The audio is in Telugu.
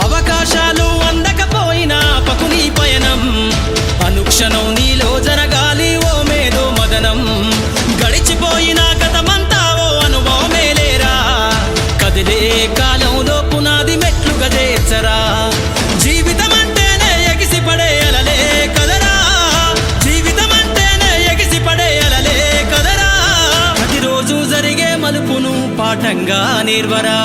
అవకాశాలు అందకపోయినా పకుని పయనం అనుక్షణం నీలో జరగాలి ఓ మేధో మదనం గడిచిపోయిన గతమంతా ఓ అనుభవమే లేరా కదిలే కాలంలో పునాది మెట్లుగా చేర్చరా జీవితం అంటేనే ఎగిసిపడే అలలే కదరా జీవితం అంటేనే ఎగిసిపడే అలలే కదరా ప్రతిరోజు జరిగే మలుపును పాఠంగా నిర్వరా